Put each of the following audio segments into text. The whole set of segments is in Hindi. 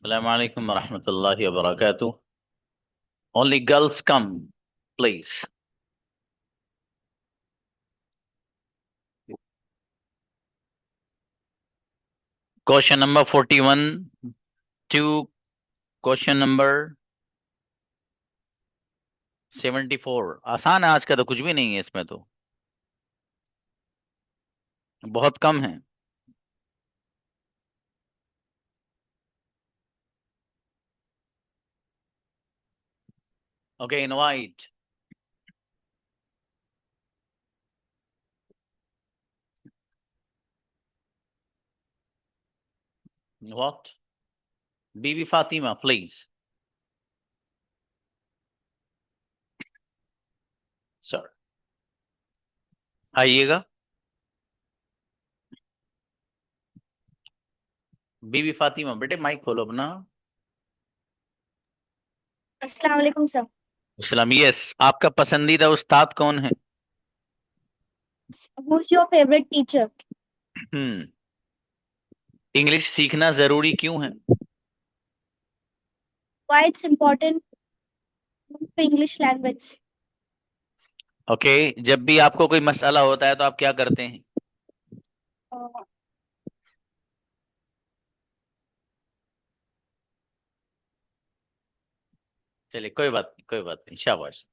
Assalamu alaikum wa rahmatullahi wa barakatuh. Only girls come, please. Question number 41 to question number 74. आसान है आज का, तो कुछ भी नहीं है इसमें, तो बहुत कम है. Okay, invite. What? Bibi Fatima, please. Sir. आइएगा. बीबी फातिमा, बेटे माइक खोलो अपना. अस्सलाम वालेकुम सर। इस्लाम. यस. आपका पसंदीदा उस्ताद कौन है? Who's your favorite teacher? Hmm. English सीखना जरूरी क्यों है? Why it's important for English language? Okay. जब भी आपको कोई मसला होता है तो आप क्या करते हैं? Uh, चलिए, कोई बात नहीं, कोई बात नहीं, शाबाश.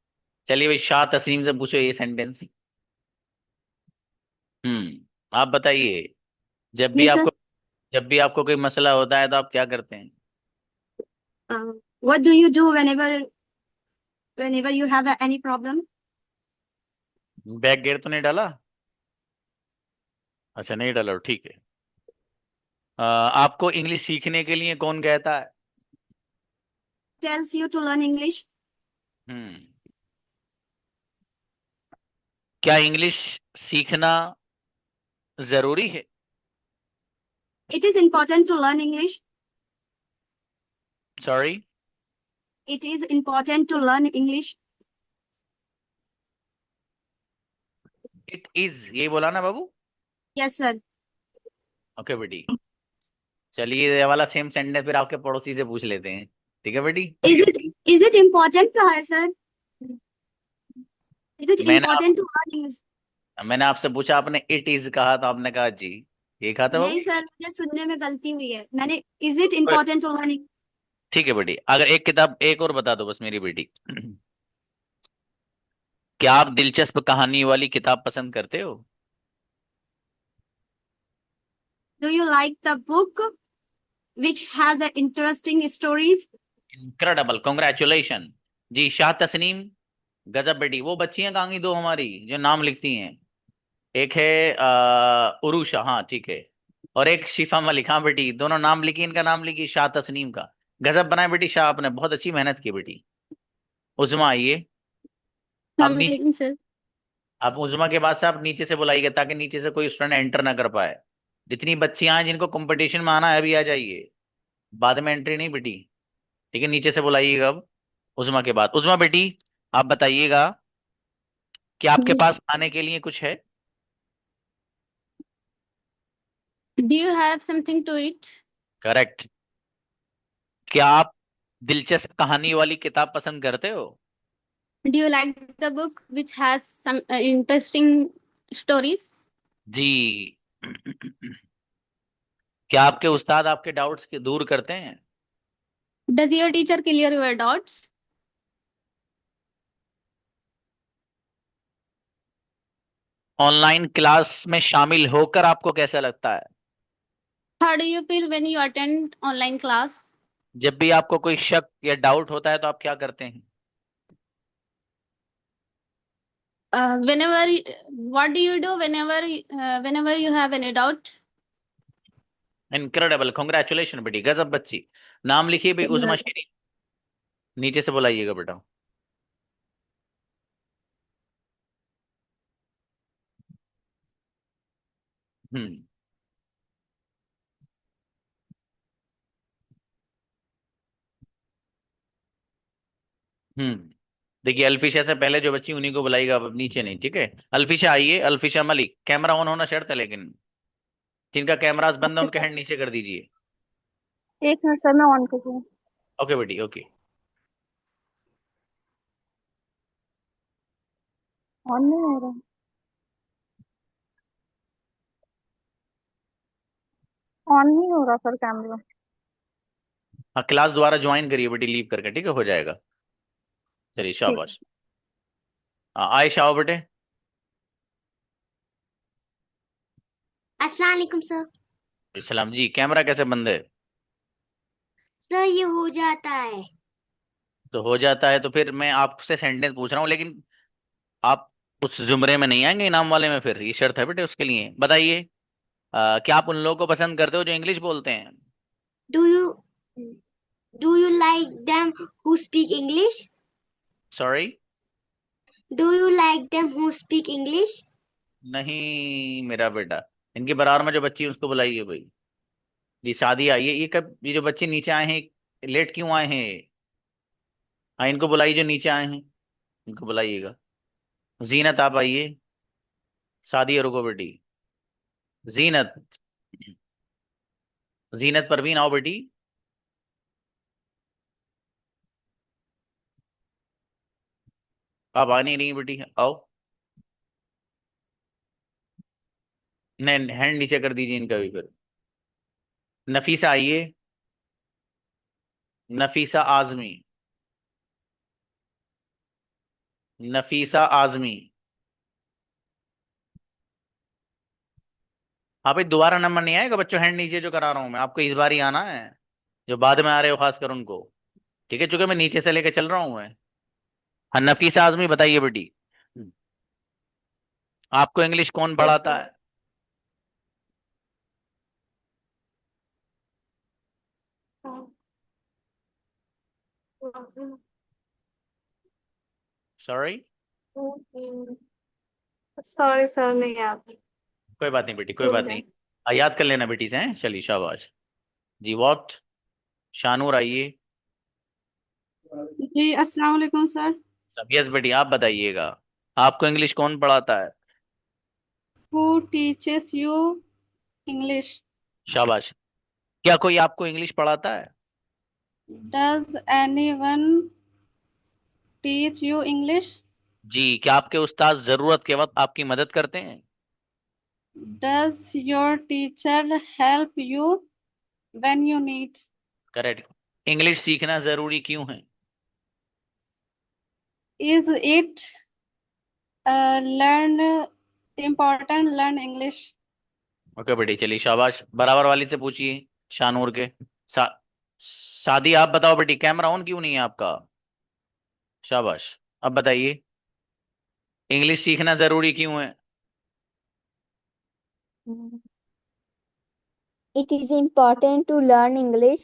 चलिए भाई, शाह तस्नीम से पूछो ये सेंटेंस. आप बताइए. जब भी जी सर। आपको जब भी आपको कोई मसला होता है तो आप क्या करते हैं? What do you do whenever you have any problem? Back gear तो नहीं डाला? अच्छा, नहीं डाला, ठीक है. आपको इंग्लिश सीखने के लिए कौन कहता है? Tells you to learn English. हम्म. क्या इंग्लिश सीखना जरूरी है? It is important to learn English. Sorry. It is important to learn English. It is, ये बोला ना बाबू? Yes sir. ओके बेटी. चलिए, ये वाला सेम सेंटेंस फिर आपके पड़ोसी से पूछ लेते हैं. ठीक है बेटी. Is it important कहा है सर? Is it मैंने important to learn English? मैंने आपसे पूछा, आपने इट इज कहा, तो आपने कहा जी. ये कहा था नहीं बाबू? सर, मुझे सुनने में गलती हुई है. मैंने Is it important to learn English? ठीक है बेटी. अगर एक किताब एक और बता दो बस मेरी बेटी. क्या आप दिलचस्प कहानी वाली किताब पसंद करते हो? Do you like the book which has the interesting stories? Incredible, congratulation. जी, शाह तस्नीम. गजब बेटी. वो बच्ची हैं कहाँ की दो हमारी जो नाम लिखती हैं? एक है उरुषा, हाँ ठीक है. और एक शिफा मलिक. हाँ बेटी, दोनों नाम लिखी, इनका नाम लिखी शाह तस्नीम का. गजब बनाए बेटी, शाह आपने बहुत अच्छी मेहनत की बेटी. उजमा आइए. अब नीचे. वालेकुम सर। आप उजमा के बाद से आप नीचे से बुलाइएगा, ताकि नीचे से कोई स्टूडेंट एंटर ना कर पाए. जितनी बच्चियां हैं जिनको कंपटीशन में आना है, अभी आ जाइए. बाद में एंट्री नहीं बेटी. ठीक है, नीचे से बुलाइएगा अब. उजमा के बाद. उजमा बेटी, आप बताइएगा कि आपके जी। पास खाने के लिए कुछ है? Do you have something to eat? Correct. क्या आप दिलचस्प कहानी वाली किताब पसंद करते हो? Do you like the book which has some interesting stories? जी. क्या आपके उस्ताद आपके डाउट्स के दूर करते हैं? Does your teacher clear your doubts? Online class में शामिल होकर आपको कैसा लगता है? How do you feel when you attend online class? जब भी आपको कोई शक या डाउट होता है तो आप क्या करते हैं? What do you do whenever you have any doubt? Incredible, congratulation बेटी, गजब बच्ची. नाम लिखिए भाई, उजमा शेरी. नीचे से बुलाइएगा बेटा. हम्म. हम्म. देखिए, अल्फिशा से पहले जो बच्ची उन्हीं को बुलाइएगा, अब नीचे नहीं, ठीक है? अल्फिशा आइए. अल्फिशा मलिक, कैमरा ऑन होना शर्त है लेकिन. जिनका कैमरास बंद है उनके हैंड नीचे कर दीजिए. एक मिनट सर, मैं ऑन करती हूँ। ओके बेटी, ओके। ऑन नहीं हो रहा। ऑन नहीं हो रहा सर कैमरा। हाँ, क्लास दोबारा ज्वाइन करिए बेटी, लीव करके, ठीक है, हो जाएगा। चलिए ठीक शाबाश। हाँ, आयशा आओ बेटे। अस्सलाम वालेकुम सर। सलाम जी। कैमरा कैसे बंद है? सर ये हो जाता है। तो हो जाता है तो फिर मैं आपसे सेंटेंस पूछ रहा हूँ, लेकिन आप उस जुमरे में नहीं आएंगे इनाम वाले में, फिर ये शर्त है बेटे उसके लिए। बताइए, क्या आप उन लोगों को पसंद करते हो जो इंग्लिश बोलते हैं? Do you do you like them who speak English? Sorry? Do you like them who speak English? नहीं मेरा बेटा, इनके बराबर में जो बच्ची है उसको बुलाइए भाई। जी शादी आई है, ये कब, ये जो बच्चे नीचे आए हैं लेट क्यों आए हैं? हाँ, इनको बुलाइए जो नीचे आए हैं, इनको बुलाइएगा। जीनत आप आइए। शादी रुको बेटी। जीनत, जीनत परवीन आओ बेटी। आप आ नहीं रही बेटी, आओ। नहीं, हैंड नीचे कर दीजिए इनका भी फिर। नफीसा आइए। नफीसा आजमी। नफीसा आजमी। हाँ भाई, दोबारा नंबर नहीं आएगा बच्चों, हैंड नीचे जो करा रहा हूँ मैं आपको, इस बार ही आना है। जो बाद में आ रहे हो खासकर उनको, ठीक है, चूंकि मैं नीचे से लेके चल रहा हूँ मैं। हाँ, नफीसा आजमी बताइए बेटी, आपको इंग्लिश कौन Yes, पढ़ाता sir. है? सॉरी? सॉरी सर, नहीं आती। कोई बात नहीं बेटी, कोई भूल बात नहीं। गए। याद कर लेना बेटी से, हैं? चलिए शाबाश। जी वॉट। शानूर आइए। जी अस्सलाम वालेकुम सर। सब यस बेटी, आप बताइएगा, आपको इंग्लिश कौन पढ़ाता है? Who teaches you English? शाबाश। क्या कोई आपको इंग्लिश पढ़ाता है? Does anyone teach you English? जी। क्या आपके उस्ताद जरूरत के वक्त आपकी मदद करते हैं? Does your teacher help you when you need? Correct. English सीखना जरूरी क्यों है? Is it learn important learn English? Okay बेटी, चलिए शाबाश। बराबर वाली से पूछिए, शानूर के। शादी आप बताओ बेटी, कैमरा ऑन क्यों नहीं है आपका? शाबाश। अब बताइए, इंग्लिश सीखना जरूरी क्यों है? It is important to learn English.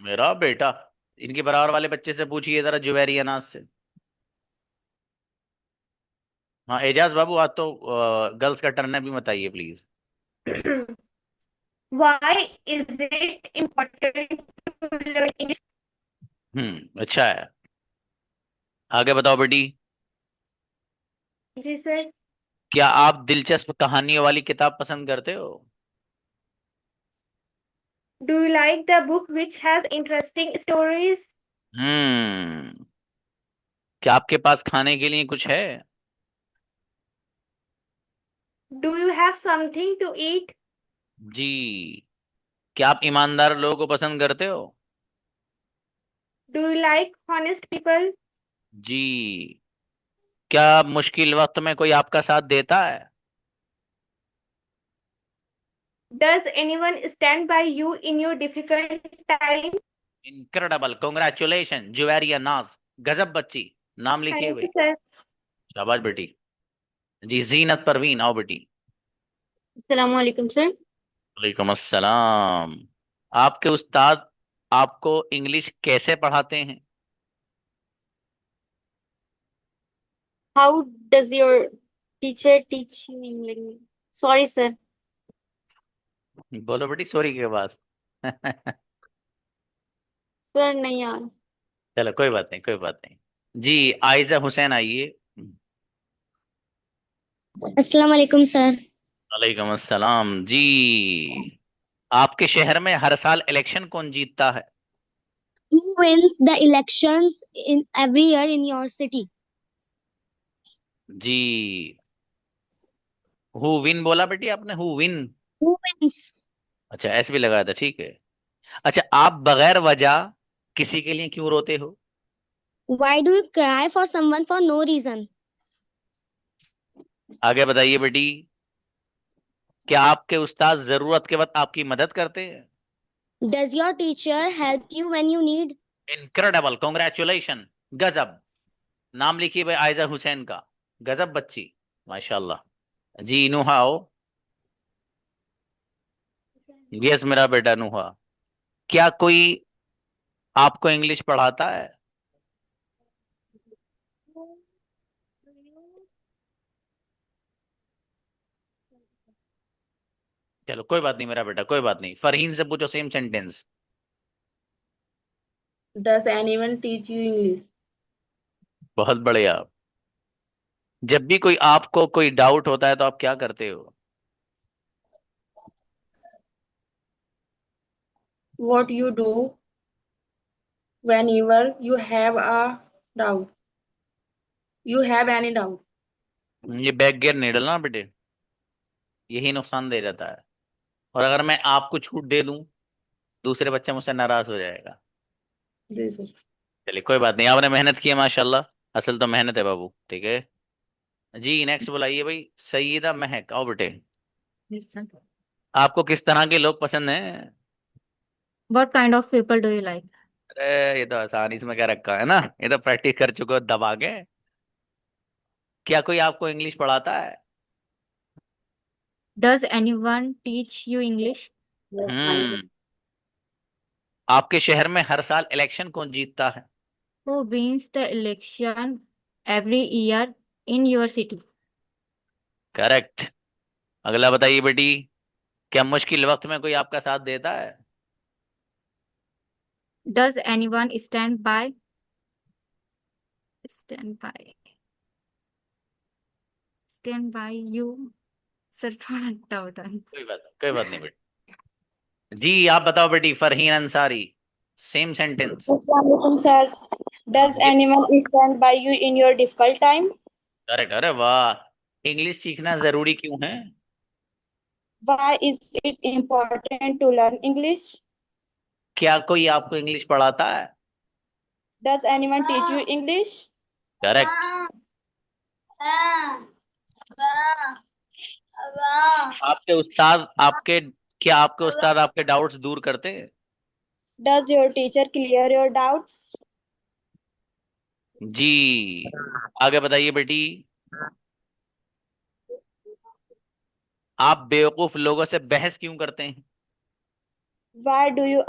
मेरा बेटा, इनके बराबर वाले बच्चे से पूछिए जरा, जुवैरी अनाज से। हाँ एजाज बाबू, आज तो गर्ल्स का टर्न है, भी बताइए please. Why is it important to learn English? अच्छा है। आगे बताओ बेटी। जी सर। क्या आप दिलचस्प कहानियों वाली किताब पसंद करते हो? Do you like the book which has interesting stories? हम्म क्या आपके पास खाने के लिए कुछ है? Do you have something to eat? जी। क्या आप ईमानदार लोगों को पसंद करते हो? Do you like honest people? जी। क्या मुश्किल वक्त में कोई आपका साथ देता है? Does anyone stand by you in your difficult time? Incredible, congratulation Juveria Naaz. गजब बच्ची। नाम लिखिए Thank भाई। you, sir. शाबाश बेटी। जी जीनत परवीन आओ बेटी। Assalamu alaikum, sir. वालेकुम अस्सलाम। आपके उस्ताद आपको इंग्लिश कैसे पढ़ाते हैं? How does your teacher teach you English? Sorry, sir. बोलो बेटी सॉरी के बाद। Sir, नहीं यार। चलो कोई बात नहीं, कोई बात नहीं। जी आयजा हुसैन आइए। अस्सलाम वालेकुम सर। वालेकुम अस्सलाम जी। आपके शहर में हर साल इलेक्शन कौन जीतता है? Who wins the elections in every year in your city? जी, हु विन बोला बेटी आपने, हु विन? Who wins? अच्छा, ऐसे भी लगाया था, ठीक है। अच्छा, आप बगैर वजह किसी के लिए क्यों रोते हो? Why do you cry for someone for no reason? आगे बताइए बेटी। क्या आपके उस्ताद जरूरत के वक्त आपकी मदद करते हैं? Does your teacher help you when you need? Incredible, congratulation, गजब। नाम लिखिए भाई आयजा हुसैन का। गजब बच्ची, माशाल्लाह। जी नुहा हो। यस मेरा बेटा नुहा। क्या कोई आपको इंग्लिश पढ़ाता है? चलो कोई बात नहीं मेरा बेटा, कोई बात नहीं। फरहीन से पूछो same sentence. Does anyone teach you English? बहुत बढ़िया। जब भी कोई आपको कोई डाउट होता है तो आप क्या करते हो? What you do whenever you have a doubt? You have any doubt? ये बैक गियर नहीं डालना बेटे, यही नुकसान दे जाता है। और अगर मैं आपको छूट दे दूं, दूसरे बच्चे मुझसे नाराज हो जाएगा। This is चलिए कोई बात नहीं, आपने मेहनत की है माशाल्लाह। असल तो मेहनत है बाबू, ठीक है। जी नेक्स्ट बुलाइए भाई, सईदा महक, आओ बेटे। आपको किस तरह के लोग पसंद हैं? What kind of people do you like? अरे ये तो आसानी, इसमें क्या रखा है ना, ये तो प्रैक्टिस कर चुके हो दबा के। क्या कोई आपको इंग्लिश पढ़ाता है? Does anyone teach you English? हम्म। आपके शहर में हर साल इलेक्शन कौन जीतता है? Who wins the election every year in your city? Correct. अगला बताइए बेटी। क्या मुश्किल वक्त में कोई आपका साथ देता है? Does anyone stand by stand by you? Sir थोड़ा डाउट है। कोई बात नहीं बेटी। जी आप बताओ बेटी, Farheen Ansari, same sentence. Assalamualaikum, sir. Does ये anyone stand by you in your difficult time? Correct. अरे वाह, इंग्लिश सीखना जरूरी क्यों है? Why is it important to learn English? क्या कोई आपको इंग्लिश पढ़ाता है? Does anyone teach you English? Correct. आपके उस्ताद आपके क्या आपके उस्ताद आपके डाउट्स दूर करते हैं? Does your teacher clear your doubts? जी आगे बताइए बेटी। आप बेवकूफ लोगों से बहस क्यों करते हैं? Why do you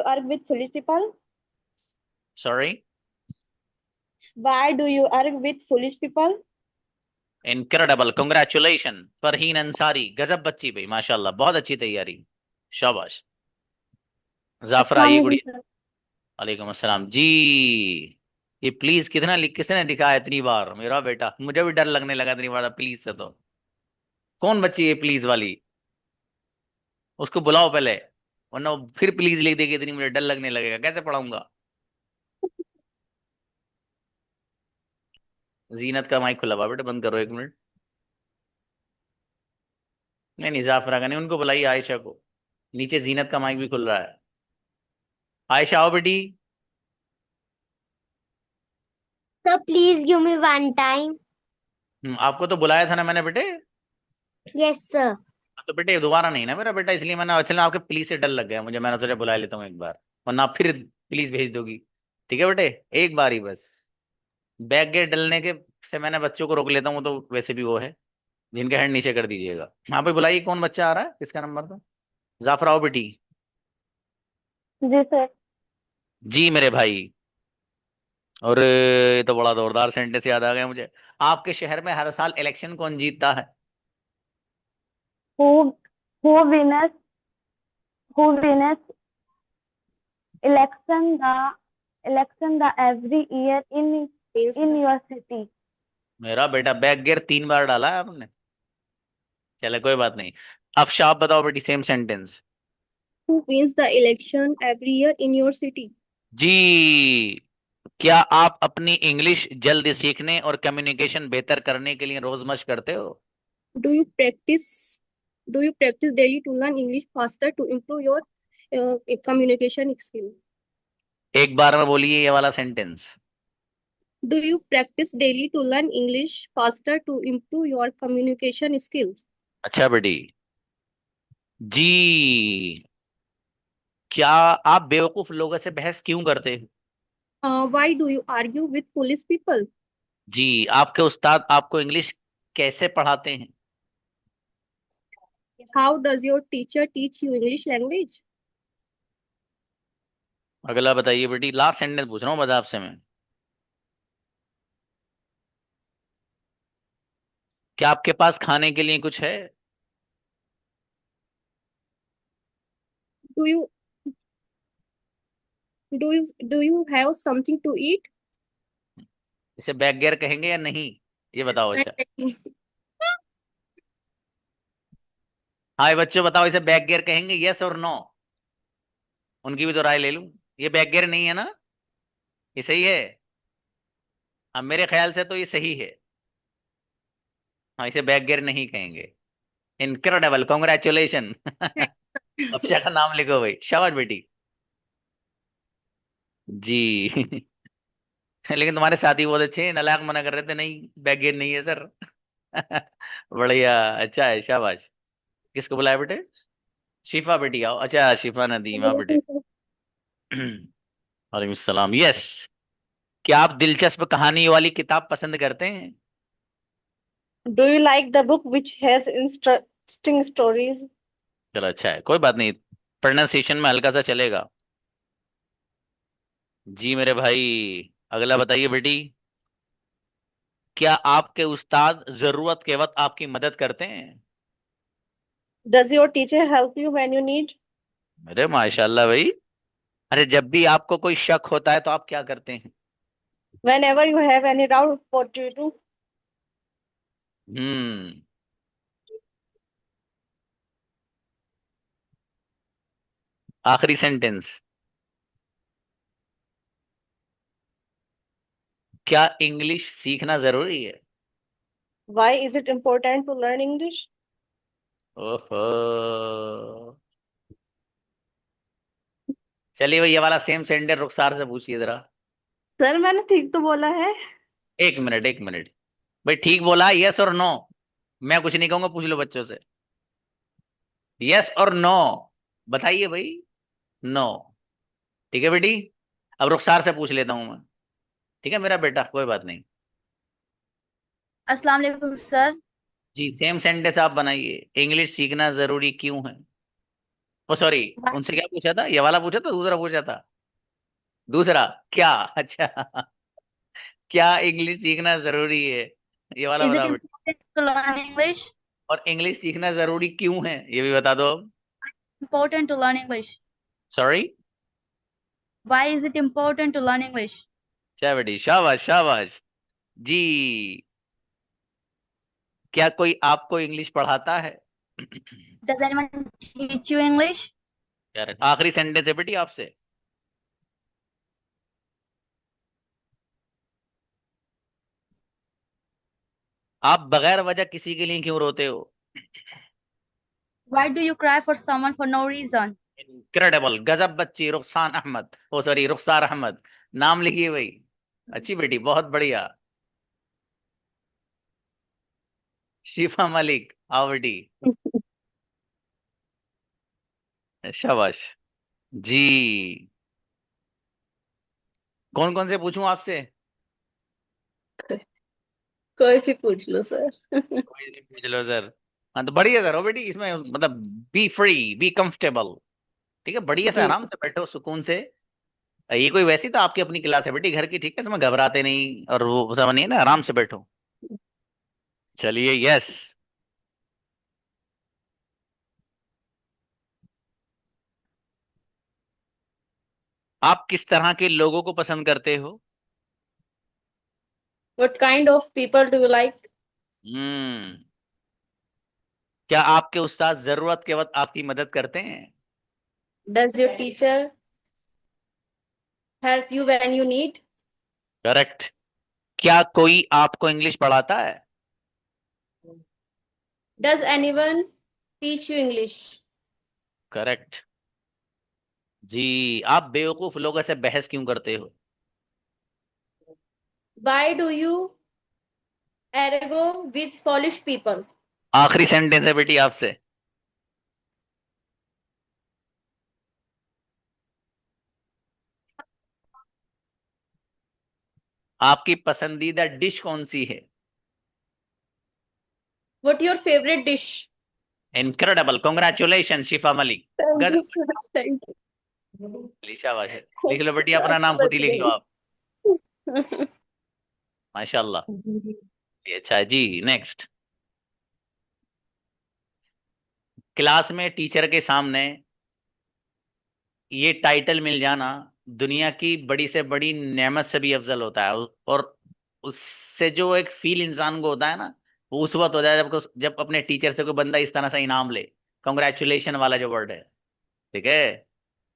argue with foolish people? Sorry. Why do you argue with foolish people? Incredible, congratulation Farheen Ansari, गजब बच्ची भाई माशाल्लाह, बहुत अच्छी तैयारी, शाबाश। जाफर आइए गुड़िया। Assalamualaikum, sir. वालेकुम अस्सलाम जी। ये प्लीज किसने लिखा है इतनी बार? मेरा बेटा, मुझे भी डर लगने लगा इतनी बार प्लीज से तो। कौन बच्ची है प्लीज वाली? उसको बुलाओ पहले, वरना वो फिर प्लीज लिख देगी इतनी, मुझे डर लगने लगेगा, कैसे पढ़ाऊंगा? जीनत का माइक खुला हुआ बेटा, बंद करो 1 मिनट। नहीं नहीं, जाफरा का नहीं, उनको बुलाइए, आयशा को। नीचे जीनत का माइक भी खुल रहा है। आयशा आओ बेटी। Sir, please give me one time. आपको तो बुलाया था ना मैंने बेटे। Yes, sir. तो बेटे दोबारा नहीं ना मेरा बेटा, इसलिए मैंने, चलना आपके प्लीज से डर लग गया मुझे, मैंने सोचा बुला लेता हूँ एक बार, वरना आप फिर प्लीज भेज दोगी। ठीक है बेटे, एक बार ही बस। बैक गेट डलने के से मैंने बच्चों को रोक लेता हूँ, तो वैसे भी वो है, जिनके हैंड नीचे कर दीजिएगा। हाँ भाई बुलाइए, कौन बच्चा आ रहा है, किसका नंबर था? जाफर आओ बेटी। जी सर। जी मेरे भाई। और ये तो बड़ा जोरदार सेंटेंस याद आ गया मुझे। आपके शहर में हर साल इलेक्शन कौन जीतता है? Who who wins who wins election the every year in your city? मेरा बेटा बैक गियर 3 बार डाला है आपने। चले कोई बात नहीं। अब शाप बताओ बेटी, same sentence. Who wins the election every year in your city? जी, क्या आप अपनी इंग्लिश जल्दी सीखने और कम्युनिकेशन बेहतर करने के लिए रोज मशक करते हो? Do you practice do you practice daily to learn English faster to improve your communication skill? एक बार में बोलिए ये वाला sentence. Do you practice daily to learn English faster to improve your communication skills? अच्छा बेटी। जी, क्या आप बेवकूफ लोगों से बहस क्यों करते हो? Why do you argue with foolish people? जी, आपके उस्ताद आपको इंग्लिश कैसे पढ़ाते हैं? How does your teacher teach you English language? अगला बताइए बेटी, लास्ट सेंटेंस पूछ रहा हूँ बस आपसे मैं। क्या आपके पास खाने के लिए कुछ है? Do you do you have something to eat? इसे बैक गियर कहेंगे या नहीं, ये बताओ। अच्छा, हाँ बच्चों बताओ, इसे बैक गियर कहेंगे, यस और नो? उनकी भी तो राय ले लूं। ये बैक गियर नहीं है ना, ये सही है? अब मेरे ख्याल से तो ये सही है। हाँ, इसे बैक गियर नहीं कहेंगे। Incredible, congratulation. अक्षय का नाम लिखो भाई, शाबाश बेटी। जी। लेकिन तुम्हारे साथी बहुत अच्छे हैं, नालायक मना कर रहे थे, नहीं बैक गियर नहीं है सर। बढ़िया, अच्छा है, शाबाश। किसको बुलाया बेटे? शिफा बेटी आओ। अच्छा, शिफा नदीम, हाँ बेटे। वालेकुम सलाम। यस, क्या आप दिलचस्प कहानी वाली किताब पसंद करते हैं? Do you like the book which has interesting stories? चलो अच्छा है, कोई बात नहीं, प्रोनाउंसिएशन में हल्का सा चलेगा। जी मेरे भाई। अगला बताइए बेटी, क्या आपके उस्ताद जरूरत के वक्त आपकी मदद करते हैं? Does your teacher help you when you need? अरे माशाल्लाह भाई। अरे जब भी आपको कोई शक होता है तो आप क्या करते हैं? Whenever you have any doubt, what do you do? हम्म। आखिरी सेंटेंस, क्या इंग्लिश सीखना जरूरी है? Why is it important to learn English? ओहो, चलिए भाई, ये वाला सेम सेंटेंस रुखसार से पूछिए जरा। सर मैंने ठीक तो बोला है। एक मिनट, एक मिनट भाई, ठीक बोला, यस और नो? मैं कुछ नहीं कहूंगा, पूछ लो बच्चों से। यस और नो बताइए भाई। नो, ठीक है बेटी। अब रुखसार से पूछ लेता हूं मैं, ठीक है मेरा बेटा, कोई बात नहीं। अस्सलाम वालेकुम सर। जी, सेम सेंटेंस आप बनाइए, इंग्लिश सीखना जरूरी क्यों है? ओ सॉरी, उनसे क्या पूछा था? ये वाला पूछा था, दूसरा पूछा था? दूसरा क्या? अच्छा। क्या इंग्लिश सीखना जरूरी है, ये वाला इज इट बताओ बेटा। Important to learn English? और इंग्लिश सीखना जरूरी क्यों है, ये भी बता दो अब। Important to learn English. Sorry? Why is it important to learn English? क्या बेटी, शाबाश शाबाश। जी, क्या कोई आपको इंग्लिश पढ़ाता है? Does anyone teach you English? यार आखिरी सेंटेंस है बेटी आपसे। आप बगैर वजह किसी के लिए क्यों रोते हो? Why do you cry for someone for no reason? Incredible, गजब बच्ची, रुखसान अहमद, ओ सॉरी रुखसार अहमद। नाम लिखिए भाई। अच्छी बेटी, बहुत बढ़िया। शिफा मलिक, आओ बेटी। शाबाश। जी, कौन कौन से पूछूं आपसे? कोई भी पूछ लो सर। कोई नहीं पूछ लो सर। हाँ तो बढ़िया सर हो बेटी, इसमें मतलब बी फ्री, बी कंफर्टेबल, ठीक है, बढ़िया से जी आराम से बैठो सुकून से। ये कोई वैसी तो आपकी अपनी क्लास है बेटी घर की, ठीक है, इसमें घबराते नहीं और वो सब नहीं है ना, आराम से बैठो। चलिए, यस। आप किस तरह के लोगों को पसंद करते हो? What kind of people do you like? हम्म, क्या आपके उस्ताद जरूरत के वक्त आपकी मदद करते हैं? Does your teacher help you when you need? Correct. क्या कोई आपको इंग्लिश पढ़ाता है? Does anyone teach you English? Correct. जी, आप बेवकूफ लोगों से बहस क्यों करते हो? Why do you argue with foolish people? आखिरी सेंटेंस है बेटी आपसे। आपकी पसंदीदा डिश कौन सी है? What your favorite dish? Incredible, congratulation Shifa Malik. Thank you, गजब। sir. Thank शाबाश है। you. लिख लो बेटी, अपना नाम खुद ही लिख लो आप। माशाल्लाह, ये अच्छा है जी। नेक्स्ट। क्लास में टीचर के सामने ये टाइटल मिल जाना दुनिया की बड़ी से बड़ी नेमत से भी अफजल होता है। और उससे जो एक फील इंसान को होता है ना, वो उस वक्त होता है जब अपने टीचर से कोई बंदा इस तरह से इनाम ले। कॉन्ग्रेचुलेशन वाला जो वर्ड है, ठीक है,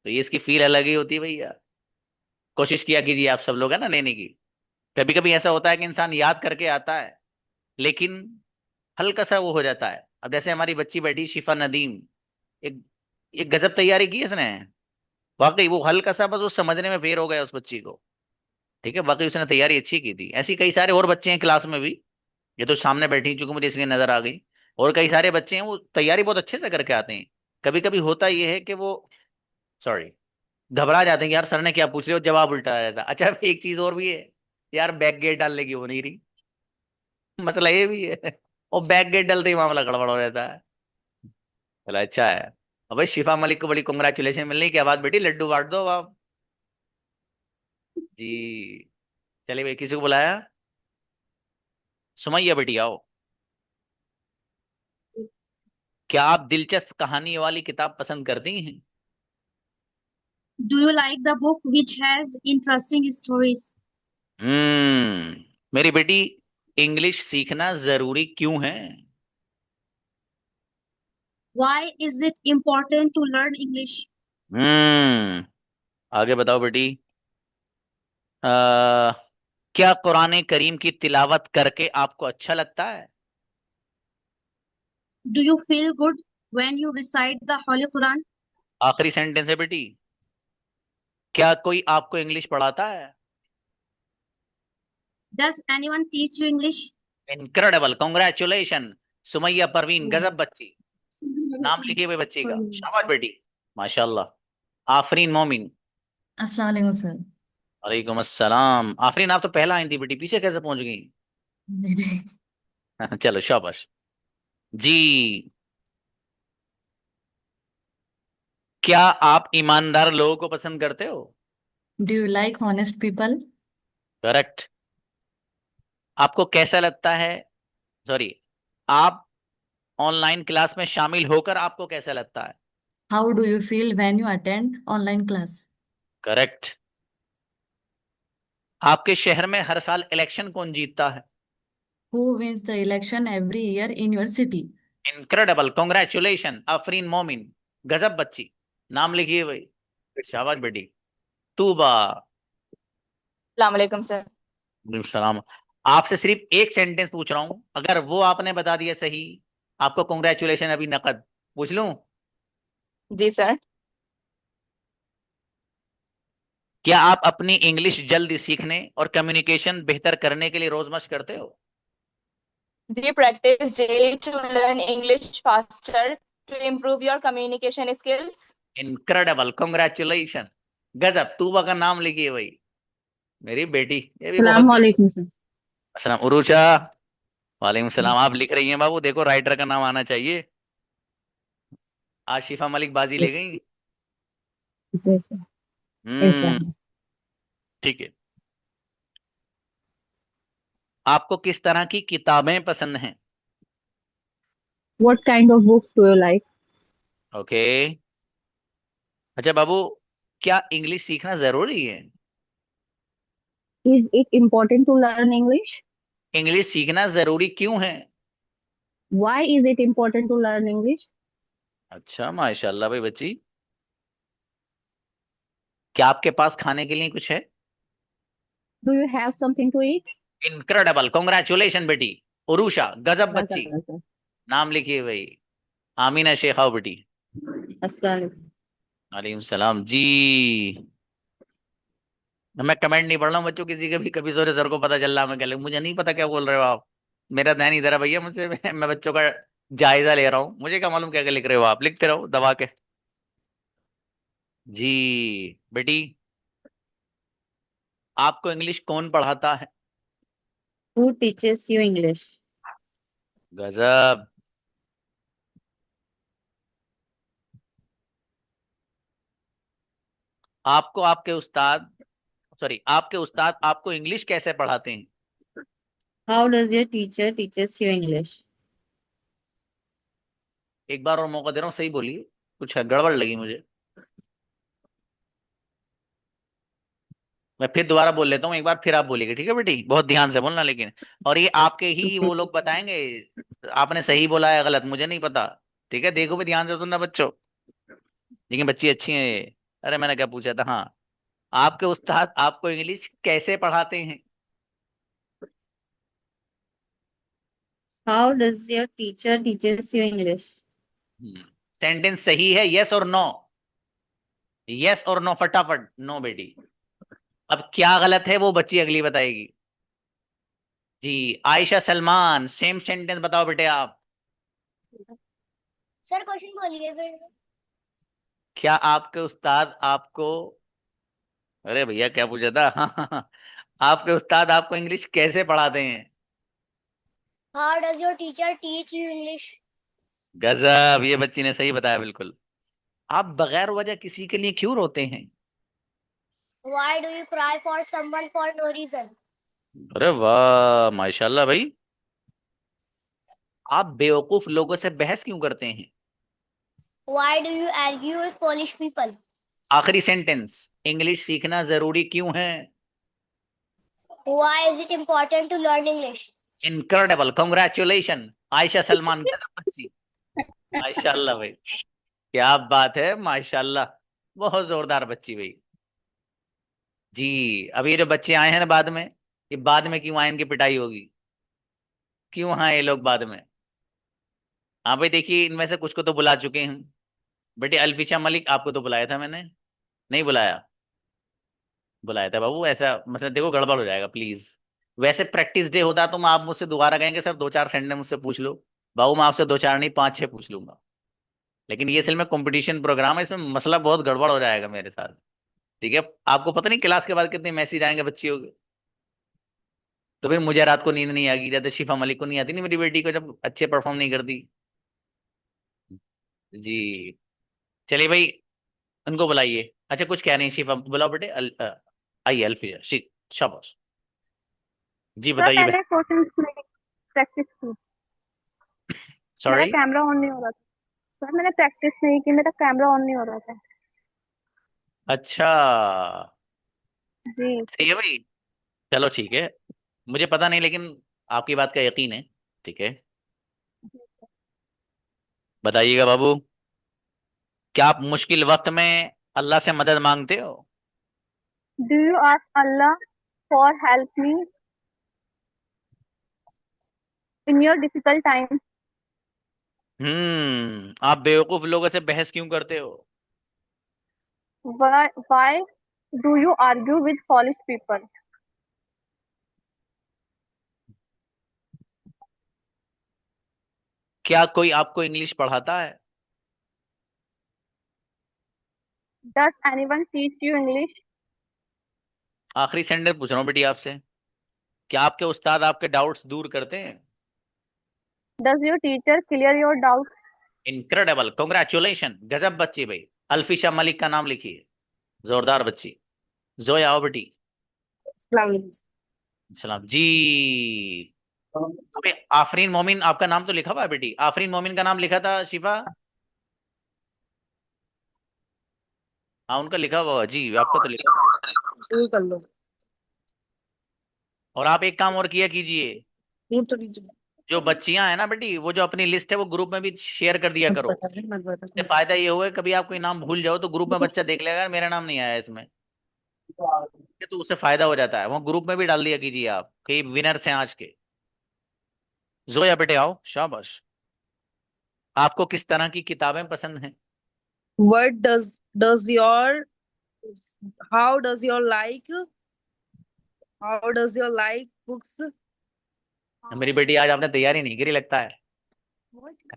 तो ये इसकी फील अलग ही होती है भैया। कोशिश किया कीजिए आप सब लोग, है ना, लेने की। कभी कभी ऐसा होता है कि इंसान याद करके आता है, लेकिन हल्का सा वो हो जाता है। अब जैसे हमारी बच्ची बैठी शिफा नदीम, एक एक गजब तैयारी की इसने। वाकई वो हल्का सा बस वो समझने में फेर हो गया उस बच्ची को। ठीक है, बाकी उसने तैयारी अच्छी की थी। ऐसी कई सारे और बच्चे हैं क्लास में भी, ये तो सामने बैठी चूंकि मुझे इसलिए नजर आ गई। और कई सारे बच्चे हैं वो तैयारी बहुत अच्छे से करके आते हैं। कभी कभी होता ये है कि वो, सॉरी, घबरा जाते हैं कि यार सर ने क्या पूछ लिया, और जवाब उल्टा आ जाता। अच्छा, एक चीज और भी है यार, बैक गेट डालने की हो नहीं रही। मसला ये भी है। और बैक गेट डालते ही मामला गड़बड़ हो जाता है। चलो अच्छा है। अब भाई शिफा मलिक को बड़ी कॉन्ग्रेचुलेशन मिलने की आवाज बेटी, लड्डू बांट दो आप जी। चलिए भाई, किसी को बुलाया? सुमैया बेटी आओ। क्या आप दिलचस्प कहानी वाली किताब पसंद करती हैं? Do you like the book which has interesting stories? मेरी बेटी, इंग्लिश सीखना जरूरी क्यों है? Why is it important to learn English? हम्म आगे बताओ बेटी। आ, क्या कुरान करीम की तिलावत करके आपको अच्छा लगता है? Do you feel good when you recite the Holy Quran? आखिरी सेंटेंस है बेटी। क्या कोई आपको इंग्लिश पढ़ाता है? Does anyone teach you English? Incredible, congratulation Sumaiya Parveen, गजब बच्ची। नाम लिखिए हुए बच्ची का, शाबाश बेटी, माशाल्लाह। आफरीन मोमिन। अस्सलाम वालेकुम सर। वालेकुम अस्सलाम। आफरीन, आप तो पहला आई थी बेटी, पीछे कैसे पहुंच गई? चलो शाबाश जी। क्या आप ईमानदार लोगों को पसंद करते हो? Do you like honest people? Correct. आपको कैसा लगता है, सॉरी, आप ऑनलाइन क्लास में शामिल होकर आपको कैसा लगता है? How do you feel when you attend online class? Correct. आपके शहर में हर साल इलेक्शन कौन जीतता है? Who wins the election every year in your city? Incredible, congratulation Afreen Momin, गजब बच्ची। नाम लिखिए भाई, शाबाश बेटी। तूबा। अस्सलाम वालेकुम सर। सलाम। आपसे सिर्फ एक सेंटेंस पूछ रहा हूं, अगर वो आपने बता दिया सही, आपको कांग्रेचुलेशन अभी नकद। पूछ लूं? जी सर। क्या आप अपनी इंग्लिश जल्दी सीखने और कम्युनिकेशन बेहतर करने के लिए रोज मशक करते हो? Do you practice daily to learn English faster to improve your communication skills? Incredible, congratulation, गजब। तूबा का नाम लिखिए भाई, मेरी बेटी, ये भी बहुत। सलामकुम सर। अस्सलाम उरूचा। वालेकुम सलाम। आप लिख रही हैं बाबू, देखो राइटर का नाम आना चाहिए। आज शिफा मलिक बाजी ले गई। हम्म इंशाल्लाह। ठीक है। आपको किस तरह की किताबें पसंद हैं? What kind of books do you like? Okay. अच्छा बाबू, क्या इंग्लिश सीखना जरूरी है? Is it important to learn English? English सीखना जरूरी क्यों है? Why is it important to learn English? अच्छा माशाल्लाह भाई बच्ची, क्या आपके पास खाने के लिए कुछ है? Do you have something to eat? Incredible, congratulation बेटी। उरुषा, गजब बच्ची। Assalamualaikum. नाम लिखिए भाई। आमीना शेख आओ बेटी। वालेकुम सलाम जी। मैं कमेंट नहीं पढ़ रहा हूँ बच्चों किसी के भी, कभी सोरे सर को पता चल रहा, मैं कह मुझे नहीं पता क्या बोल रहे हो आप। मेरा ध्यान इधर है भैया, मुझसे मैं बच्चों का जायजा ले रहा हूँ, मुझे क्या मालूम क्या क्या लिख रहे हो आप, लिखते रहो दबा के। जी बेटी, आपको इंग्लिश कौन पढ़ाता है? Who teaches you English? गजब। आपको आपके उस्ताद, सॉरी, आपके उस्ताद आपको इंग्लिश कैसे पढ़ाते हैं? How does your teacher teaches you English? एक बार और मौका दे रहा हूँ, सही बोलिए, कुछ है गड़बड़ लगी मुझे। मैं फिर दोबारा बोल लेता हूँ एक बार, फिर आप बोलिएगा, ठीक है बेटी, बहुत ध्यान से बोलना लेकिन। और ये आपके ही वो लोग बताएंगे आपने सही बोला है गलत, मुझे नहीं पता। ठीक है, देखो भी ध्यान से सुनना बच्चों, लेकिन बच्ची अच्छी है ये। अरे मैंने क्या पूछा था, हाँ, आपके उस्ताद आपको इंग्लिश कैसे पढ़ाते हैं? How does your teacher teaches you English? Sentence सही है, यस और नो, यस और नो, फटाफट, नो बेटी। अब क्या गलत है वो बच्ची अगली बताएगी। जी आयशा सलमान, सेम सेंटेंस बताओ बेटे आप। सर क्वेश्चन बोलिए फिर। क्या आपके उस्ताद आपको, अरे भैया क्या पूछा था आपके उस्ताद आपको इंग्लिश कैसे पढ़ाते हैं? How does your teacher teach you English? गजब, ये बच्ची ने सही बताया बिल्कुल। आप बगैर वजह किसी के लिए क्यों रोते हैं? Why do you cry for someone for no reason? अरे वाह माशाल्लाह भाई। आप बेवकूफ लोगों से बहस क्यों करते हैं? Why do you argue with foolish people? आखिरी सेंटेंस, इंग्लिश सीखना जरूरी क्यों है? Why is it important to learn English? Incredible, congratulation Ayesha Salman, गजब बच्ची। माशाल्लाह भाई, क्या बात है, माशाल्लाह, बहुत जोरदार बच्ची भाई। जी अब ये जो बच्चे आए हैं ना बाद में, ये बाद में क्यों आए, इनकी पिटाई होगी, क्यों आए ये लोग बाद में? हाँ भाई देखिए, इनमें से कुछ को तो बुला चुके हैं बेटे। अल्फिशा मलिक, आपको तो बुलाया था मैंने, नहीं बुलाया? बुलाया था बाबू, ऐसा मतलब देखो गड़बड़ हो जाएगा प्लीज। वैसे प्रैक्टिस डे होता तो मैं, आप मुझसे दोबारा कहेंगे सर दो चार संडे मुझसे पूछ लो, बाबू मैं आपसे दो चार नहीं पांच छह पूछ लूंगा। लेकिन ये असल में कंपटीशन प्रोग्राम है, इसमें मसला बहुत गड़बड़ हो जाएगा मेरे साथ। ठीक है, आपको पता नहीं क्लास के बाद कितने मैसेज आएंगे बच्चियों के। तो फिर मुझे रात को नींद नहीं आएगी, जैसे शिफा मलिक को नहीं आती नहीं मेरी बेटी को, जब अच्छे परफॉर्म नहीं करती। जी चलिए भाई, उनको बुलाइए। अच्छा कुछ कह रही हैं शिफा, बुलाओ बेटे, आइए अल्फिया, शाबाश। जी सर बताइए मैंने क्वेश्चन प्रैक्टिस की, मेरा सॉरी। कैमरा ऑन नहीं हो रहा था। सर मैंने प्रैक्टिस नहीं की, मेरा कैमरा ऑन नहीं हो रहा था। अच्छा जी। सही है भाई, चलो ठीक है, मुझे पता नहीं लेकिन आपकी बात का यकीन है। ठीक है, बताइएगा बाबू, क्या आप मुश्किल वक्त में अल्लाह से मदद मांगते हो? Do you ask Allah for help me in your difficult time? आप बेवकूफ लोगों से बहस क्यों करते हो? Why do you argue with foolish people? क्या कोई आपको इंग्लिश पढ़ाता है? Does anyone teach you English? आखिरी सेंटेंस पूछ रहा हूँ बेटी आपसे, क्या आपके उस्ताद आपके डाउट्स दूर करते हैं? Does your teacher clear your doubt? Incredible, congratulation, गजब बच्ची भाई। अल्फिशा मलिक का नाम लिखिए, जोरदार बच्ची। जोया आओ बेटी। सलाम जी। अबे आफरीन मोमिन, आपका नाम तो लिखा हुआ है बेटी, आफरीन मोमिन का नाम लिखा था शिफा? हाँ उनका लिखा हुआ जी, आपका तो लिखा। कर लो। और आप एक काम और किया कीजिए, दूर तो नीचे। जो बच्चियां हैं ना बेटी, वो जो अपनी लिस्ट है वो ग्रुप में भी शेयर कर दिया करो। इससे फायदा ये होगा, कभी आप कोई नाम भूल जाओ तो ग्रुप में बच्चा देख लेगा, मेरा नाम नहीं आया इसमें, तो उससे फायदा हो जाता है। वो ग्रुप में भी डाल दिया कीजिए आप कि विनर्स हैं आज के। जोया बेटे आओ, शाबाश। आपको किस तरह की किताबें पसंद हैं? What does your how does your like books? मेरी बेटी आज आपने तैयारी नहीं करी लगता है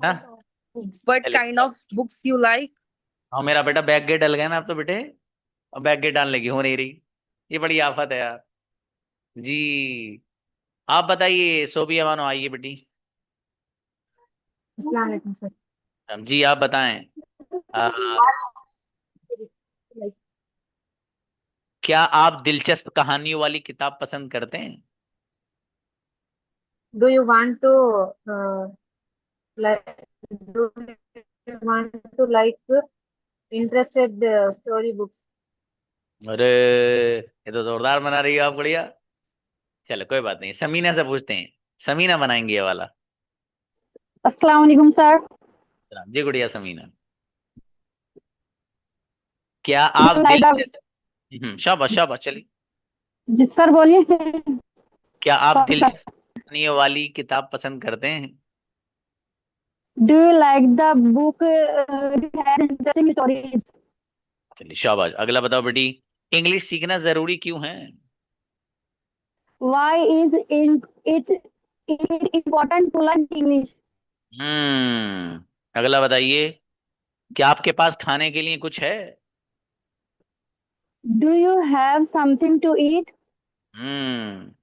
ना? What चलिए, kind of books you like? हाँ मेरा बेटा बैग गेट डल गया ना आप तो बेटे, अब बैग गेट डालने की हो नहीं रही। ये बड़ी आफत है यार जी। आप बताइए, सोबिया मानो आइए बेटी। सर। जी आप बताएं, आ, क्या आप दिलचस्प कहानियों वाली किताब पसंद करते हैं? Do you want to like do you want to like interested story books? अरे ये तो जोरदार बना रही है आप, बढ़िया। चलो कोई बात नहीं, समीना से पूछते हैं, समीना बनाएंगे ये वाला। अस्सलाम वालेकुम सर। जी गुड़िया समीना, क्या आप दिलचस्प, शाबाश शाबाश, चलिए। जी सर बोलिए। क्या आप सर दिलचस्प कहानियों वाली किताब पसंद करते हैं? Do you like the book interesting stories? चलिए शाबाश। अगला बताओ बेटी, इंग्लिश सीखना जरूरी क्यों है? Why is it important to learn English? अगला बताइए, क्या आपके पास खाने के लिए कुछ है? Do you have something to eat? Hmm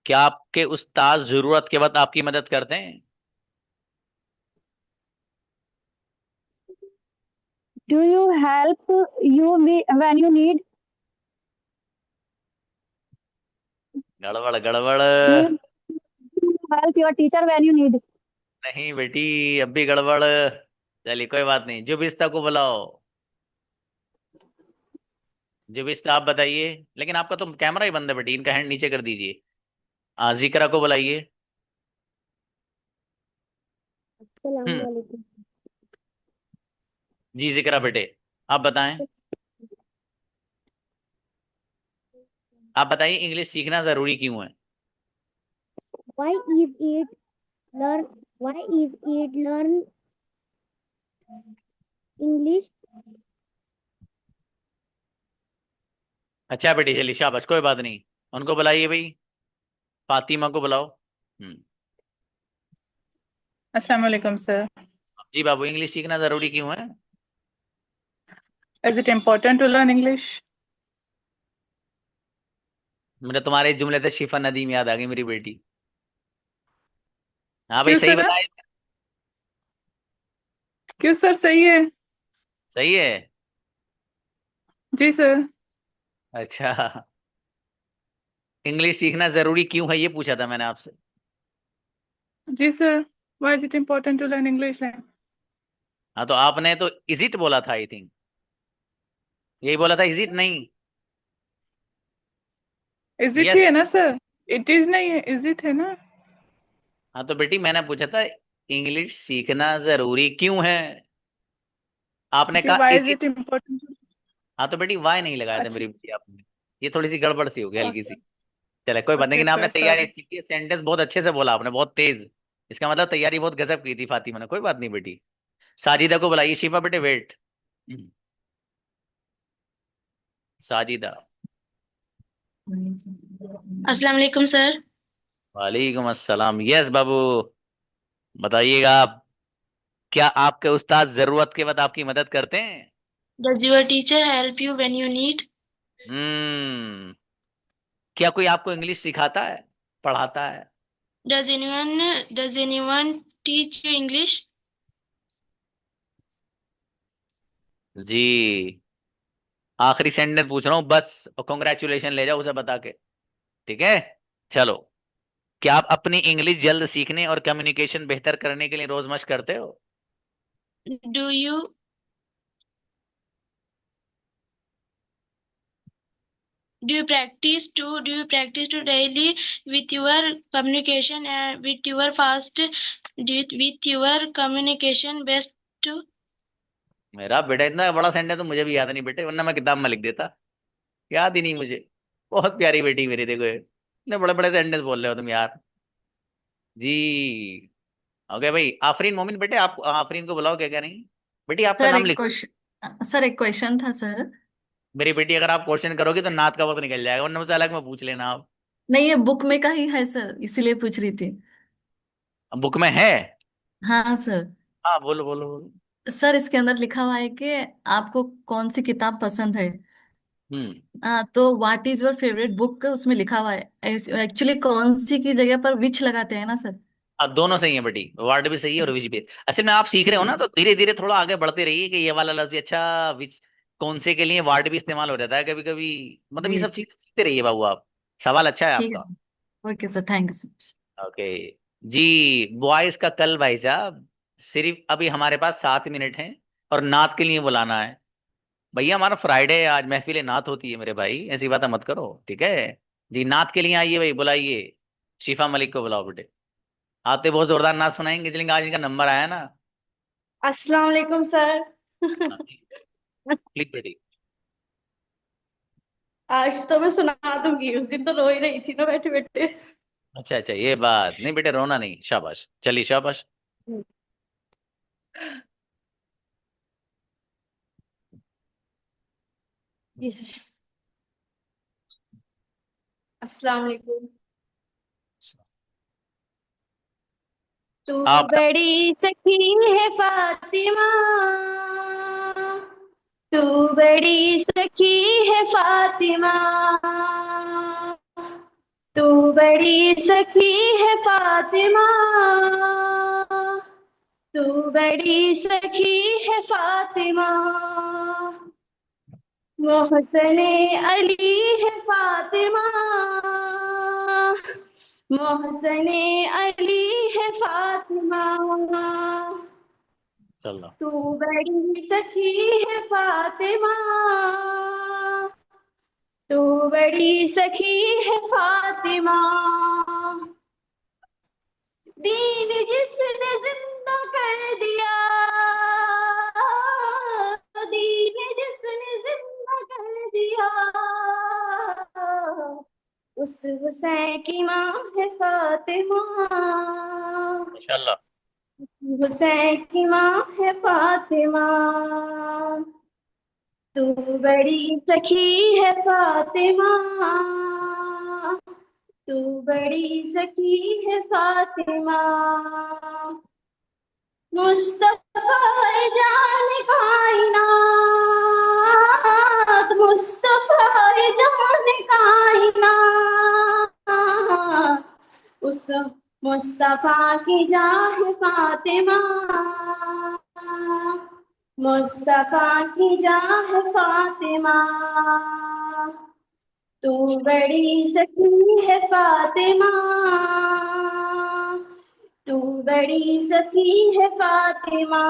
क्या आपके उस्ताद जरूरत के वक्त आपकी मदद करते हैं? Do you help you when you need? गड़बड़ गड़बड़। Do you help your teacher when you need? नहीं बेटी, अब भी गड़बड़। चलिए कोई बात नहीं, जुबिस्ता को बुलाओ। जुबिस्ता आप बताइए, लेकिन आपका तो कैमरा ही बंद है बेटी, इनका हैंड नीचे कर दीजिए। जिक्रा को बुलाइए। हम्म अस्सलामुअलैकुम। जी जिक्रा बेटे, आप बताएं। आप बताइए, इंग्लिश सीखना जरूरी क्यों है? Why is it learn? Why is it learn English? अच्छा बेटी, चलिए शाबाश, कोई बात नहीं। उनको बुलाइए भाई, फातिमा को बुलाओ। अस्सलाम वालेकुम सर। जी बाबू, इंग्लिश सीखना जरूरी क्यों है? Is it important to learn English? मुझे तुम्हारे इस जुमले से शिफा नदीम याद आ गई, मेरी बेटी। हाँ भाई क्यों सही सर? बताए। क्यों सर, सही है। सही है। जी सर। अच्छा, इंग्लिश सीखना जरूरी क्यों है ये पूछा था मैंने आपसे। जी sir. Why is it important to learn English? हाँ तो आपने तो इज इट बोला था, आई थिंक यही बोला था, इज इट नहीं? Is it yes. ही है ना सर? It is नहीं है, is it है ना? हाँ तो बेटी मैंने पूछा था, इंग्लिश सीखना जरूरी क्यों है, आपने जी, कहा why is is it. it important? हाँ तो बेटी वाई नहीं लगाया था अच्छा। मेरी बेटी आपने, ये थोड़ी सी गड़बड़ सी हो गई हल्की सी। Okay. चले कोई बात नहीं, Okay लेकिन आपने सर, तैयारी sorry. अच्छी की, सेंटेंस बहुत अच्छे से बोला आपने, बहुत तेज। इसका मतलब तैयारी बहुत गजब की थी फातिमा ने। कोई बात नहीं बेटी। साजिदा को बुलाइए। शिफा बेटे वेट। साजिदा। अस्सलाम वालेकुम सर। वालेकुम अस्सलाम। यस बाबू, बताइएगा आप, क्या आपके उस्ताद जरूरत के वक्त आपकी मदद करते हैं? Does your teacher help you when you need? हम्म क्या कोई आपको इंग्लिश सिखाता है, पढ़ाता है? Does anyone teach you English? जी, आखिरी सेंटेंस पूछ रहा हूँ बस, और कॉन्ग्रेचुलेशन ले जाओ उसे बता के, ठीक है? चलो, क्या आप अपनी इंग्लिश जल्द सीखने और कम्युनिकेशन बेहतर करने के लिए रोज मशक करते हो? Do you Do you practice to daily with your communication with your communication best to? मेरा बेटा इतना बड़ा सेंटेंस तो मुझे भी याद नहीं बेटे, वरना मैं किताब में लिख देता। याद ही नहीं मुझे। बहुत प्यारी बेटी मेरी, देखो ये इतने बड़े बड़े सेंटेंस बोल रहे हो तुम यार। जी। ओके भाई, आफरीन मोमिन बेटे, आप आफरीन को बुलाओ, क्या कह रही हैं? बेटी आपका सर नाम एक लिखो। क्वेश्चन सर एक क्वेश्चन था सर। मेरी बेटी, अगर आप क्वेश्चन करोगे तो नात का वक्त निकल जाएगा, वरना मुझसे अलग में पूछ लेना आप। नहीं, ये बुक में का ही है सर, इसीलिए पूछ रही थी। बुक में है? हाँ सर। हाँ बोलो बोलो बोलो। सर इसके अंदर लिखा हुआ है कि आपको कौन सी किताब पसंद है। हम्म। तो what is your favourite book उसमें लिखा हुआ है। एक्चुअली कौन सी की जगह पर विच लगाते हैं ना सर। अब दोनों सही है बेटी, वर्ड भी सही है और विच भी। असल में आप सीख रहे हो जी ना, तो धीरे धीरे थोड़ा आगे बढ़ते रहिए कि ये वाला लफ्ज भी अच्छा, विच कौन से के लिए वर्ड भी इस्तेमाल हो जाता है कभी कभी। मतलब ये जी। सब चीजें सीखते रहिए बाबू आप। सवाल अच्छा है ठीक आपका। है। Okay sir, thank you so much. Okay जी। बॉयज का कल भाई साहब, सिर्फ अभी हमारे पास 7 मिनट हैं और नात के लिए बुलाना है। भैया हमारा फ्राइडे है आज, महफिल नात होती है मेरे भाई, ऐसी बातें मत करो, ठीक है? जी नात के लिए आइए भाई, बुलाइए। शिफा मलिक को बुलाओ बेटे। आते बहुत जोरदार नाच सुनाएंगे, इसलिए आज इनका नंबर आया ना। अस्सलाम वालेकुम सर। हाँ, प्लीज बेटी। आज तो मैं सुना दूंगी, उस दिन तो रो ही रही थी ना बैठे बैठे। अच्छा अच्छा, ये बात नहीं बेटे, रोना नहीं, शाबाश, चलिए शाबाश। जी सर। अस्सलाम वालेकुम। तू आप बड़ी सखी है फातिमा, तू बड़ी सखी है फातिमा, तू बड़ी सखी है फातिमा, तू बड़ी सखी है फातिमा, मोहसने अली है फातिमा, मोहसने अली है फातिमा, चलो। तू बड़ी सखी है फातिमा, तू बड़ी सखी है फातिमा, दीन जिसने जिंदा कर दिया, दीन जिसने जिंदा कर दिया, उस हुसैन की माँ है फातिमा, माशाल्लाह। हुसैन की माँ है फातिमा, तू बड़ी सखी है फातिमा, तू बड़ी सखी है फातिमा, मुस्तफा जान कायनात, मुस्तफा जान कायनात, उस मुस्तफा की जान फातिमा, मुस्तफा की जान फातिमा, तू बड़ी सखी है फातिमा, तू बड़ी सखी है फातिमा।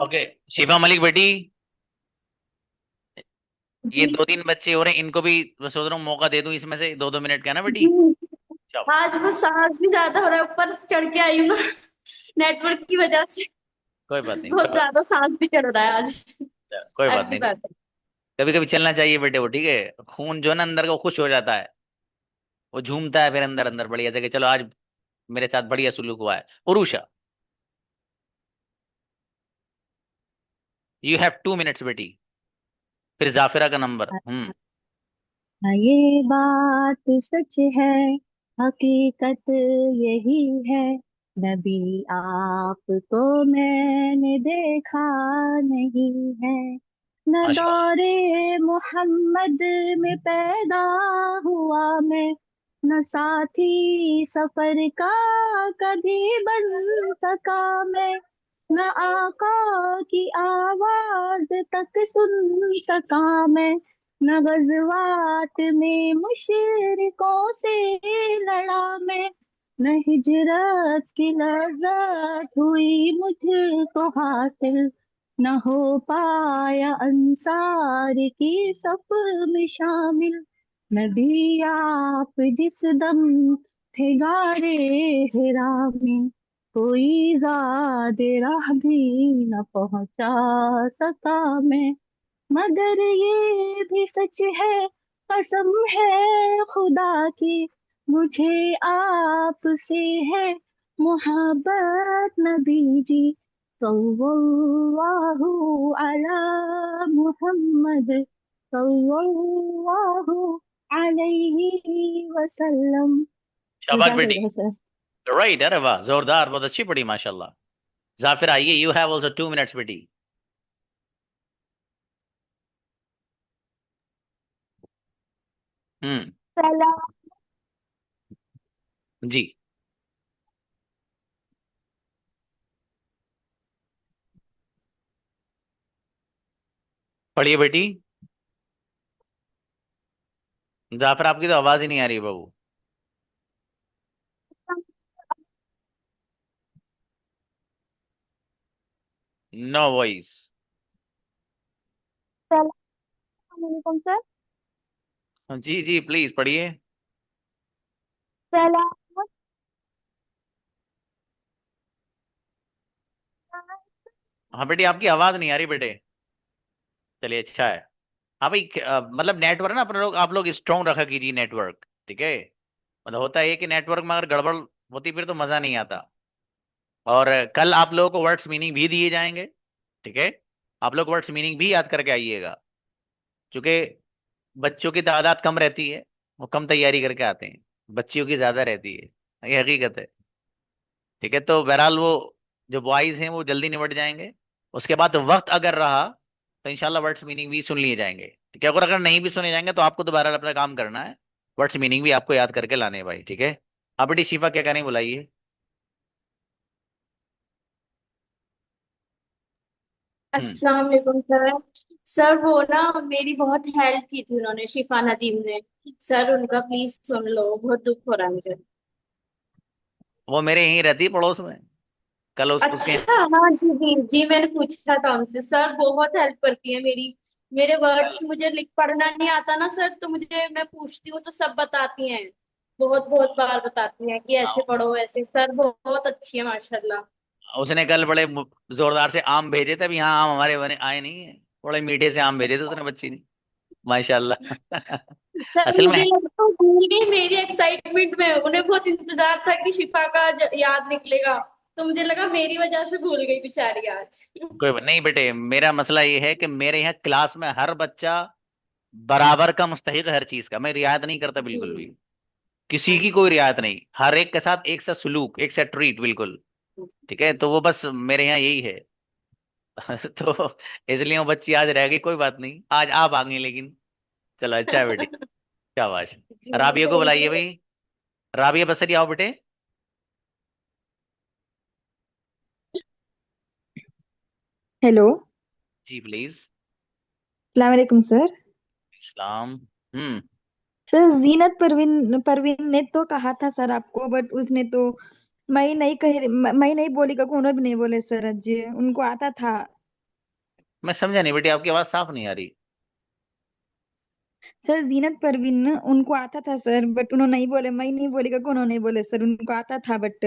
ओके शिफा मलिक बेटी, ये जी 2-3 बच्चे हो रहे हैं, इनको भी मैं सोच रहा हूँ मौका दे दूं इसमें से 2-2 मिनट का ना बेटी। जी। चलो। आज वो सांस भी ज्यादा हो रहा है, ऊपर चढ़ के आई हूँ ना नेटवर्क की वजह से। कोई बात नहीं, कोई बहुत बात ज्यादा सांस भी चढ़ रहा है आज। नहीं, कोई बात ऐसी नहीं। बात है। कभी कभी चलना चाहिए बेटे, वो ठीक है, खून जो है ना अंदर का वो खुश हो जाता है, वो झूमता है फिर अंदर अंदर बढ़िया से कि चलो आज मेरे साथ बढ़िया सुलूक हुआ है। उरुषा, यू हैव 2 मिनट्स बेटी, फिर जाफिरा का नंबर। हाँ, ये बात सच है, हकीकत यही है, नबी आपको मैंने देखा नहीं है, न माशाल्लाह। दौरे मोहम्मद में पैदा हुआ मैं, न साथी सफर का कभी बन सका मैं, न आका की आवाज तक सुन सका मैं, न गज़वात में मुशरिकों से लड़ा मैं, न हिजरत की लज़्ज़त हुई मुझको हासिल, न हो पाया अंसार की सफ में शामिल, नबी आप जिस दम थे गारे हिरा में, कोई ज़ादे राह भी न पहुंचा सका मैं, मगर ये भी सच है, कसम है खुदा की, मुझे आपसे है मोहब्बत नबी जी। सल्लल्लाहु अला मुहम्मद, सल्लल्लाहु अलैहि वसल्लम। शाबाश इजाजत बेटी, है सर। राइट। अरे वाह, जोरदार, बहुत अच्छी पढ़ी माशाल्लाह। जाफिर आइए, यू हैव ऑल्सो 2 मिनट्स बेटी। हम्म। जी, पढ़िए बेटी। जाफिर आपकी तो आवाज ही नहीं आ रही बाबू। No voice. सलाम सर। जी जी, प्लीज पढ़िए। सलाम हाँ बेटी, आपकी आवाज नहीं आ रही बेटे। चलिए, अच्छा है। हाँ भाई, मतलब नेटवर्क ना अपने लोग, आप लोग स्ट्रॉन्ग रखा कीजिए नेटवर्क, ठीक है। मतलब होता है कि नेटवर्क में अगर गड़बड़ होती फिर तो मजा नहीं आता। और कल आप लोगों को वर्ड्स मीनिंग भी दिए जाएंगे, ठीक है। आप लोग वर्ड्स मीनिंग भी याद करके आइएगा, क्योंकि बच्चों की तादाद कम रहती है, वो कम तैयारी करके आते हैं, बच्चियों की ज्यादा रहती है, ये हकीकत है। ठीक है, तो बहरहाल वो जो बॉयज हैं वो जल्दी निपट जाएंगे। उसके बाद वक्त अगर रहा तो इंशाल्लाह वर्ड्स मीनिंग भी सुन लिए जाएंगे, ठीक है। अगर अगर नहीं भी सुने जाएंगे तो आपको तो बहरहाल अपना काम करना है, वर्ड्स मीनिंग भी आपको याद करके लाने हैं भाई, ठीक है। आप बेटी शिफा क्या करें, बुलाइए। हम्म। अस्सलाम वालेकुम सर। सर वो ना मेरी बहुत हेल्प की थी उन्होंने, शिफा नदीम ने। सर उनका प्लीज सुन लो, बहुत दुख हो रहा है मुझे। वो मेरे यहीं रहती है पड़ोस में, कल उसके अच्छा, हाँ जी जी जी, मैंने पूछा था उनसे। सर बहुत हेल्प करती है मेरी। मेरे वर्ड्स मुझे लिख पढ़ना नहीं आता ना सर, तो मुझे मैं पूछती हूँ तो सब बताती हैं। बहुत बहुत बार बताती हैं कि ऐसे पढ़ो ऐसे। सर बहुत अच्छी है माशाल्लाह। उसने कल बड़े जोरदार से आम भेजे थे, अभी यहाँ आम हमारे बने आए नहीं है, बड़े मीठे से आम भेजे थे उसने बच्ची ने, माशाल्लाह। सर असल में मुझे लगता है भूल गई मेरी एक्साइटमेंट में। उन्हें बहुत इंतजार था कि शिफा का याद निकलेगा, तो मुझे लगा मेरी वजह से भूल गई बेचारी आज। कोई बात नहीं बेटे, मेरा मसला ये है कि मेरे यहाँ क्लास में हर बच्चा बराबर का मुस्तहिक है, हर चीज का मैं रियायत नहीं करता बिल्कुल भी, किसी की कोई रियायत नहीं, हर एक के साथ एक सा सुलूक, एक सा ट्रीट, बिल्कुल। ठीक है, तो वो बस मेरे यहाँ यही है। तो इसलिए वो बच्ची आज रह गई, कोई बात नहीं, आज आप आ गई लेकिन। चलो, अच्छा है बेटी, शाबाश। जी राबिया को थैंक बुलाइए यू। भाई। राबिया बसरी आओ बेटे। हेलो। जी प्लीज। अस्सलाम वालेकुम सर। इस्लाम। हम्म। सर जीनत परवीन परवीन ने तो कहा था सर आपको, बट उसने तो मैं नहीं बोली का कोनो भी नहीं बोले सर, अज्जी उनको आता था। मैं समझा नहीं बेटी, आपकी आवाज साफ नहीं आ रही। सर जीनत परवीन उनको आता था सर, बट उन्होंने नहीं बोले, मैं नहीं बोली का कोनो नहीं बोले सर, उनको आता था बट।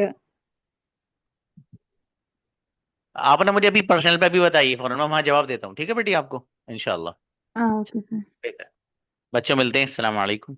आपने मुझे अभी पर्सनल पे भी बताइए, फौरन मैं वहां जवाब देता हूँ, ठीक है बेटी आपको, इंशाल्लाह। हाँ ओके सर। ठीक है, बच्चों मिलते हैं, अस्सलाम वालेकुम।